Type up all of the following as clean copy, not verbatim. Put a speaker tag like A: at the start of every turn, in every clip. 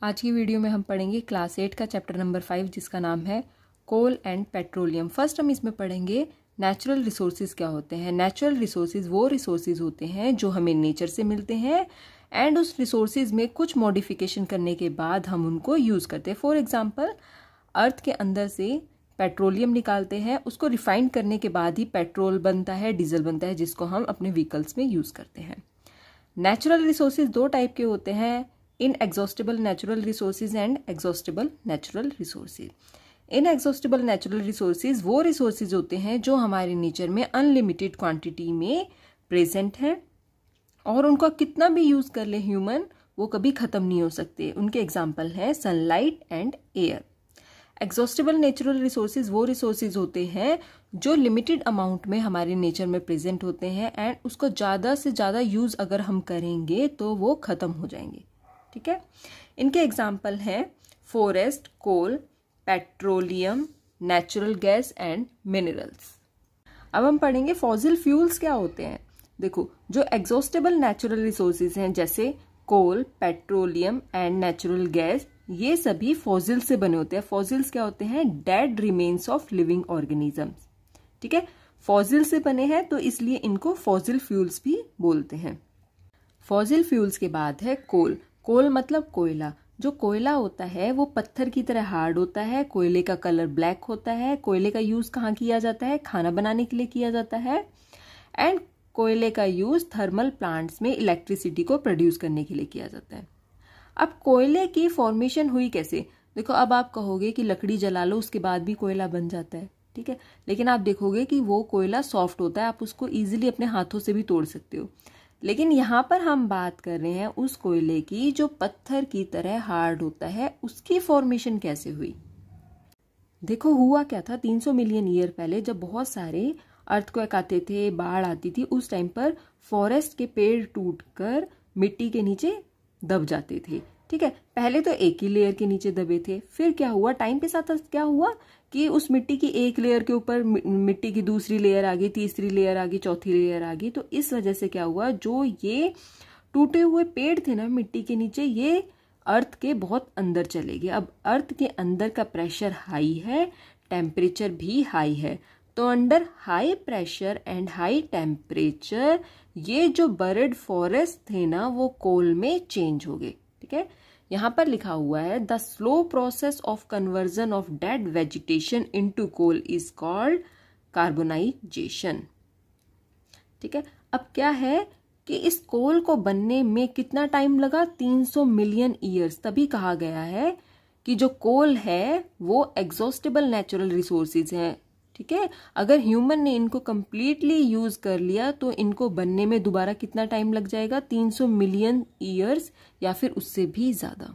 A: आज की वीडियो में हम पढ़ेंगे क्लास 8 का चैप्टर नंबर 5 जिसका नाम है कोल एंड पेट्रोलियम। फर्स्ट हम इसमें पढ़ेंगे नेचुरल रिसोर्सेज क्या होते हैं। नेचुरल रिसोर्सेज वो रिसोर्सेज होते हैं जो हमें नेचर से मिलते हैं एंड उस रिसोर्सेज में कुछ मॉडिफिकेशन करने के बाद हम उनको यूज़ करते हैं। फॉर एग्जांपल अर्थ के अंदर से पेट्रोलियम निकालते हैं, उसको रिफाइंड करने के बाद ही पेट्रोल बनता है, डीजल बनता है, जिसको हम अपने व्हीकल्स में यूज़ करते हैं। नेचुरल रिसोर्सेज दो टाइप के होते हैं, inexhaustible natural resources and exhaustible natural resources. Inexhaustible natural resources वो रिसोर्सेज होते हैं जो हमारे नेचर में अनलिमिटेड क्वांटिटी में प्रेजेंट हैं और उनका कितना भी यूज़ कर ले ह्यूमन वो कभी ख़त्म नहीं हो सकते। उनके एग्जाम्पल हैं sunlight and air. Exhaustible natural resources वो रिसोर्सेज होते हैं जो लिमिटेड अमाउंट में हमारे नेचर में प्रेजेंट होते हैं एंड उसको ज़्यादा से ज़्यादा यूज़ अगर हम करेंगे तो वो ख़त्म हो जाएंगे। ठीक है, इनके एग्जाम्पल हैं forest, coal, petroleum, natural gas and minerals. अब हम पढ़ेंगे फॉसिल फ्यूल्स क्या होते हैं। देखो, जो एग्जॉस्टेबल नेचुरल रिसोर्सेज हैं जैसे कोल, पेट्रोलियम एंड नेचुरल गैस, ये सभी फॉसिल से बने होते हैं। फॉसिल्स क्या होते हैं? Dead remains of living organisms. ठीक है, फॉसिल से बने हैं तो इसलिए इनको फॉसिल फ्यूल्स भी बोलते हैं। फॉसिल फ्यूल्स के बाद है कोल। कोल मतलब कोयला। जो कोयला होता है वो पत्थर की तरह हार्ड होता है, कोयले का कलर ब्लैक होता है। कोयले का यूज कहाँ किया जाता है? खाना बनाने के लिए किया जाता है एंड कोयले का यूज थर्मल प्लांट्स में इलेक्ट्रिसिटी को प्रोड्यूस करने के लिए किया जाता है। अब कोयले की फॉर्मेशन हुई कैसे? देखो, अब आप कहोगे कि लकड़ी जला लो उसके बाद भी कोयला बन जाता है, ठीक है, लेकिन आप देखोगे कि वो कोयला सॉफ्ट होता है, आप उसको इजीली अपने हाथों से भी तोड़ सकते हो। लेकिन यहाँ पर हम बात कर रहे हैं उस कोयले की जो पत्थर की तरह हार्ड होता है, उसकी फॉर्मेशन कैसे हुई। देखो, हुआ क्या था, 300 मिलियन ईयर पहले जब बहुत सारे अर्थक्वेक आते थे, बाढ़ आती थी, उस टाइम पर फॉरेस्ट के पेड़ टूटकर मिट्टी के नीचे दब जाते थे। ठीक है, पहले तो एक ही लेयर के नीचे दबे थे, फिर क्या हुआ, टाइम के साथ क्या हुआ कि उस मिट्टी की एक लेयर के ऊपर मिट्टी की दूसरी लेयर आ गई, तीसरी लेयर आ गई, चौथी लेयर आ गई। तो इस वजह से क्या हुआ, जो ये टूटे हुए पेड़ थे ना मिट्टी के नीचे, ये अर्थ के बहुत अंदर चले गए। अब अर्थ के अंदर का प्रेशर हाई है, टेम्परेचर भी हाई है, तो under high pressure and high temperature ये जो बर्ड फॉरेस्ट थे ना वो कोल में चेंज हो गए। ठीक है, यहाँ पर लिखा हुआ है the slow process of conversion of dead vegetation into coal is called carbonisation. ठीक है, अब क्या है कि इस कोल को बनने में कितना टाइम लगा? 300 मिलियन ईयर्स। तभी कहा गया है कि जो कोल है वो एग्जॉस्टेबल नेचुरल रिसोर्सेज हैं। ठीक है, अगर ह्यूमन ने इनको कंप्लीटली यूज कर लिया तो इनको बनने में दोबारा कितना टाइम लग जाएगा? 300 मिलियन ईयर्स या फिर उससे भी ज्यादा।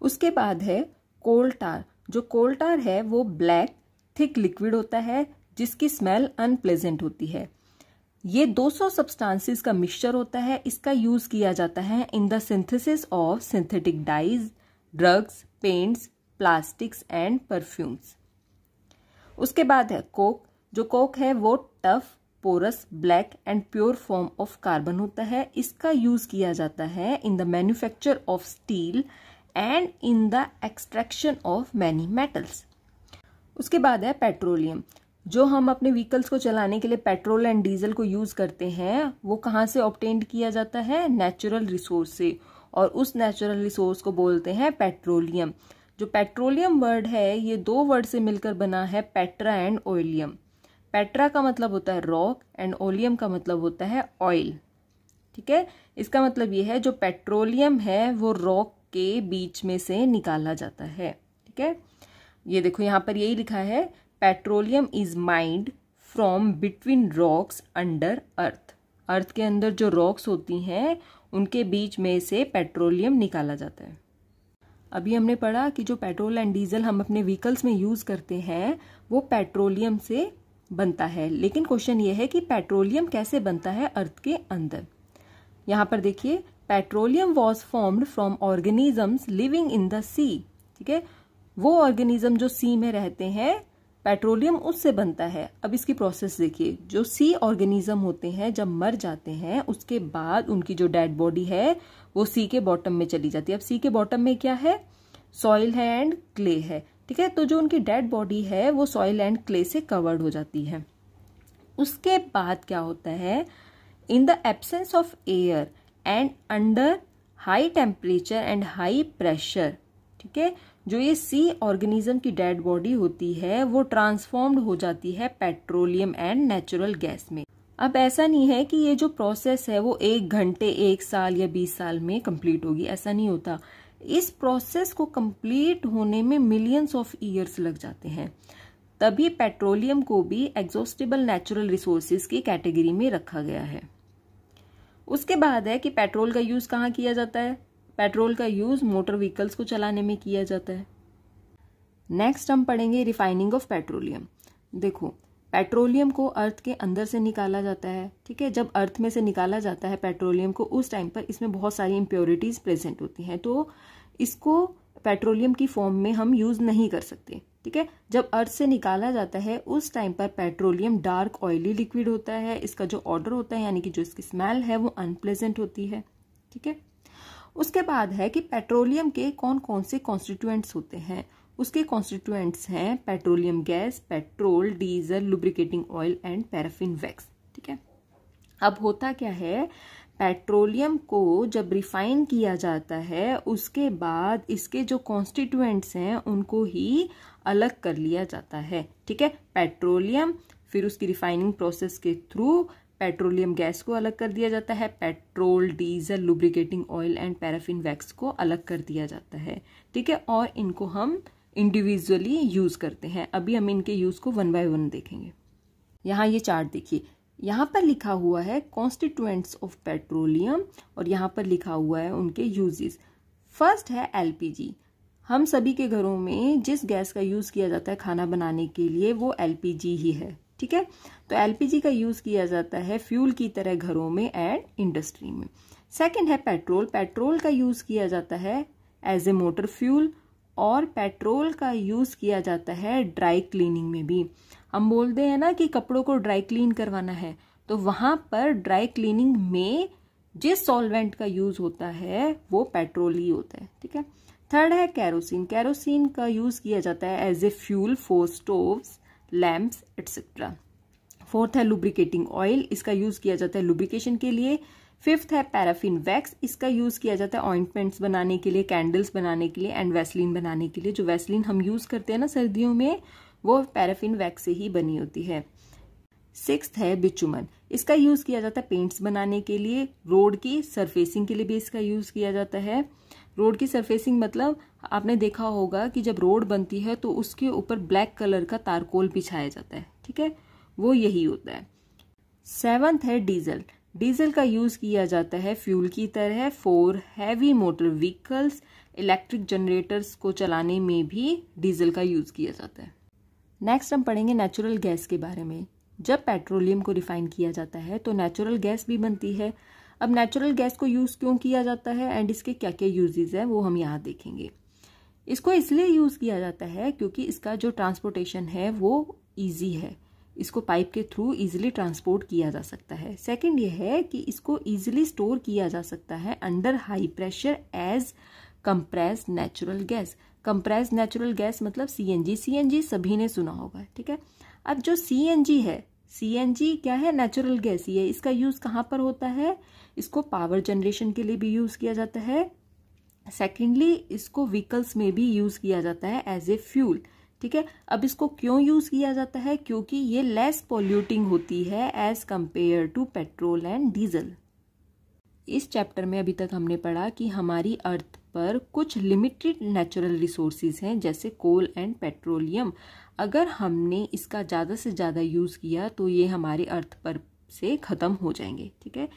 A: उसके बाद है कोल टार। जो कोल टार है वो ब्लैक थिक लिक्विड होता है जिसकी स्मेल अनप्लेजेंट होती है। ये 200 सब्सटेंसेस का मिक्सचर होता है। इसका यूज किया जाता है in the synthesis of synthetic dyes, drugs, paints, plastics and perfumes. उसके बाद है कोक। जो कोक है वो tough, porous, black and pure form of carbon होता है। इसका यूज किया जाता है in the manufacture of steel and in the extraction of many metals. उसके बाद है पेट्रोलियम। जो हम अपने व्हीकल्स को चलाने के लिए पेट्रोल एंड डीजल को यूज करते हैं वो कहाँ से ऑब्टेन्ड किया जाता है? नेचुरल रिसोर्स से, और उस नेचुरल रिसोर्स को बोलते हैं पेट्रोलियम। जो पेट्रोलियम वर्ड है ये दो वर्ड से मिलकर बना है, पेट्रा एंड ओलियम। पेट्रा का मतलब होता है रॉक एंड ओलियम का मतलब होता है ऑयल। ठीक है, इसका मतलब ये है जो पेट्रोलियम है वो रॉक के बीच में से निकाला जाता है। ठीक है, ये देखो यहाँ पर यही लिखा है petroleum is mined from between rocks under earth. Earth के अंदर जो रॉक्स होती हैं उनके बीच में से पेट्रोलियम निकाला जाता है। अभी हमने पढ़ा कि जो पेट्रोल एंड डीजल हम अपने व्हीकल्स में यूज करते हैं वो पेट्रोलियम से बनता है, लेकिन क्वेश्चन ये है कि पेट्रोलियम कैसे बनता है अर्थ के अंदर। यहाँ पर देखिए, petroleum was formed from organisms living in the sea. ठीक है, वो ऑर्गेनिज्म जो सी में रहते हैं पेट्रोलियम उससे बनता है। अब इसकी प्रोसेस देखिए, जो सी ऑर्गेनिज्म होते हैं जब मर जाते हैं उसके बाद उनकी जो डेड बॉडी है वो सी के बॉटम में चली जाती है। अब सी के बॉटम में क्या है, सॉइल है एंड क्ले है, ठीक है। तो जो उनकी डेड बॉडी है वो सॉइल एंड क्ले से कवर्ड हो जाती है। उसके बाद क्या होता है, in the absence of air and under high temperature and high pressure, ठीक है, जो ये सी ऑर्गेनिज्म की डेड बॉडी होती है वो ट्रांसफॉर्म्ड हो जाती है पेट्रोलियम एंड नेचुरल गैस में। अब ऐसा नहीं है कि ये जो प्रोसेस है वो 1 घंटे, 1 साल या 20 साल में कंप्लीट होगी, ऐसा नहीं होता। इस प्रोसेस को कंप्लीट होने में मिलियंस ऑफ ईयर्स लग जाते हैं। तभी पेट्रोलियम को भी एग्जॉस्टेबल नेचुरल रिसोर्सेज की कैटेगरी में रखा गया है। उसके बाद है कि पेट्रोल का यूज कहाँ किया जाता है। पेट्रोल का यूज मोटर व्हीकल्स को चलाने में किया जाता है। नेक्स्ट हम पढ़ेंगे रिफाइनिंग ऑफ पेट्रोलियम। देखो, पेट्रोलियम को अर्थ के अंदर से निकाला जाता है, ठीक है। जब अर्थ में से निकाला जाता है पेट्रोलियम को, उस टाइम पर इसमें बहुत सारी इम्प्योरिटीज प्रेजेंट होती हैं, तो इसको पेट्रोलियम की फॉर्म में हम यूज नहीं कर सकते, ठीक है। जब अर्थ से निकाला जाता है उस टाइम पर पेट्रोलियम डार्क ऑयली लिक्विड होता है। इसका जो ऑर्डर होता है यानी कि जो इसकी स्मेल है वो अनप्लेजेंट होती है, ठीक है। उसके बाद है कि पेट्रोलियम के कौन कौन से कॉन्स्टिट्यूएंट्स होते हैं। उसके कॉन्स्टिट्यूएंट्स हैं petroleum gas, petrol, diesel, lubricating oil and paraffin wax, ठीक है। अब होता क्या है, पेट्रोलियम को जब रिफाइन किया जाता है उसके बाद इसके जो कॉन्स्टिट्यूएंट्स हैं उनको ही अलग कर लिया जाता है, ठीक है। पेट्रोलियम, फिर उसकी रिफाइनिंग प्रोसेस के थ्रू पेट्रोलियम गैस को अलग कर दिया जाता है, petrol, diesel, lubricating oil and paraffin wax को अलग कर दिया जाता है, ठीक है। और इनको हम इंडिविजुअली यूज करते हैं। अभी हम इनके यूज को 1 बाय 1 देखेंगे। यहाँ ये चार्ट देखिए, यहाँ पर लिखा हुआ है कॉन्स्टिट्यूएंट्स ऑफ पेट्रोलियम और यहाँ पर लिखा हुआ है उनके यूजेस। फर्स्ट है एलपीजी। हम सभी के घरों में जिस गैस का यूज किया जाता है खाना बनाने के लिए वो एलपीजी ही है, ठीक है। तो एलपीजी का यूज किया जाता है फ्यूल की तरह घरों में एंड इंडस्ट्री में। सेकंड है पेट्रोल। पेट्रोल का यूज किया जाता है एज ए मोटर फ्यूल और पेट्रोल का यूज किया जाता है ड्राई क्लीनिंग में भी। हम बोलते हैं ना कि कपड़ों को ड्राई क्लीन करवाना है, तो वहां पर ड्राई क्लीनिंग में जिस सॉल्वेंट का यूज होता है वो पेट्रोल ही होता है, ठीक है। थर्ड है कैरोसिन। कैरोसिन का यूज किया जाता है as a fuel for stoves, lamps etcetera. Fourth है लुब्रिकेटिंग ऑयल। इसका यूज किया जाता है लुब्रिकेशन के लिए। फिफ्थ है पैराफिन वैक्स। इसका यूज किया जाता है ऑइंटमेंट्स बनाने के लिए, कैंडल्स बनाने के लिए एंड वैसलीन बनाने के लिए। जो वैसलीन हम यूज करते हैं ना सर्दियों में, वो पैराफिन वैक्स से ही बनी होती है। सिक्स्थ है बिचुमन। इसका यूज किया जाता है पेंट्स बनाने के लिए, रोड की सरफेसिंग के लिए भी इसका यूज किया जाता है। रोड की सरफेसिंग मतलब आपने देखा होगा कि जब रोड बनती है तो उसके ऊपर ब्लैक कलर का तारकोल बिछाया जाता है, ठीक है, वो यही होता है। सेवंथ है डीजल। डीजल का यूज किया जाता है फ्यूल की तरह for heavy motor vehicles, electric generators को चलाने में भी डीजल का यूज किया जाता है। नेक्स्ट हम पढ़ेंगे नेचुरल गैस के बारे में। जब पेट्रोलियम को रिफाइन किया जाता है तो नेचुरल गैस भी बनती है। अब नेचुरल गैस को यूज क्यों किया जाता है एंड इसके क्या क्या यूजेस है वो हम यहाँ देखेंगे। इसको इसलिए यूज किया जाता है क्योंकि इसका जो ट्रांसपोर्टेशन है वो इजी है। इसको पाइप के थ्रू इजीली ट्रांसपोर्ट किया जा सकता है। सेकंड ये है कि इसको इजीली स्टोर किया जा सकता है under high pressure as compressed natural gas. Compressed natural gas मतलब सीएनजी। सीएनजी सभी ने सुना होगा, ठीक है। अब जो सीएनजी है, सीएनजी क्या है, नेचुरल गैस ही है। इसका यूज कहाँ पर होता है, इसको पावर जनरेशन के लिए भी यूज किया जाता है। सेकेंडली इसको व्हीकल्स में भी यूज किया जाता है एज ए फ्यूल, ठीक है। अब इसको क्यों यूज किया जाता है, क्योंकि ये लेस पॉल्यूटिंग होती है as compare to petrol and diesel. इस चैप्टर में अभी तक हमने पढ़ा कि हमारी अर्थ पर कुछ लिमिटेड नेचुरल रिसोर्सेज हैं जैसे कोल एंड पेट्रोलियम। अगर हमने इसका ज़्यादा से ज़्यादा यूज़ किया तो ये हमारे अर्थ पर से ख़त्म हो जाएंगे, ठीक है।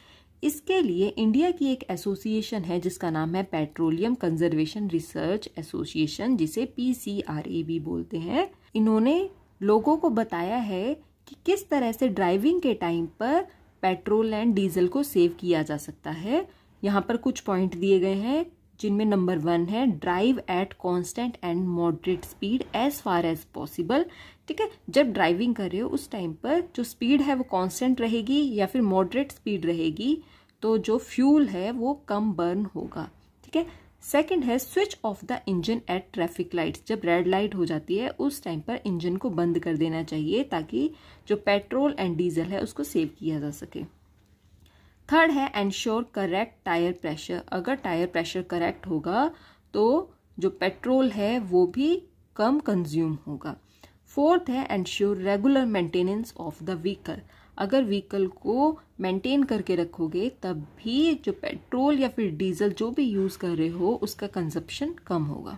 A: इसके लिए इंडिया की एक एसोसिएशन है जिसका नाम है पेट्रोलियम कंजर्वेशन रिसर्च एसोसिएशन, जिसे PCRA भी बोलते हैं। इन्होंने लोगों को बताया है कि किस तरह से ड्राइविंग के टाइम पर पेट्रोल एंड डीजल को सेव किया जा सकता है। यहाँ पर कुछ पॉइंट दिए गए हैं जिनमें नंबर 1 है drive at constant and moderate speed as far as possible, ठीक है। जब ड्राइविंग कर रहे हो उस टाइम पर जो स्पीड है वो कांस्टेंट रहेगी या फिर मॉडरेट स्पीड रहेगी, तो जो फ्यूल है वो कम बर्न होगा, ठीक है। सेकंड है switch off the engine at traffic lights. जब रेड लाइट हो जाती है उस टाइम पर इंजन को बंद कर देना चाहिए ताकि जो पेट्रोल एंड डीजल है उसको सेव किया जा सके। थर्ड है एंश्योर करेक्ट टायर प्रेशर। अगर टायर प्रेशर करेक्ट होगा तो जो पेट्रोल है वो भी कम कंज्यूम होगा। फोर्थ है ensure regular maintenance of the vehicle. अगर व्हीकल को मेंटेन करके रखोगे तब भी जो पेट्रोल या फिर डीजल जो भी यूज़ कर रहे हो उसका कंजप्शन कम होगा।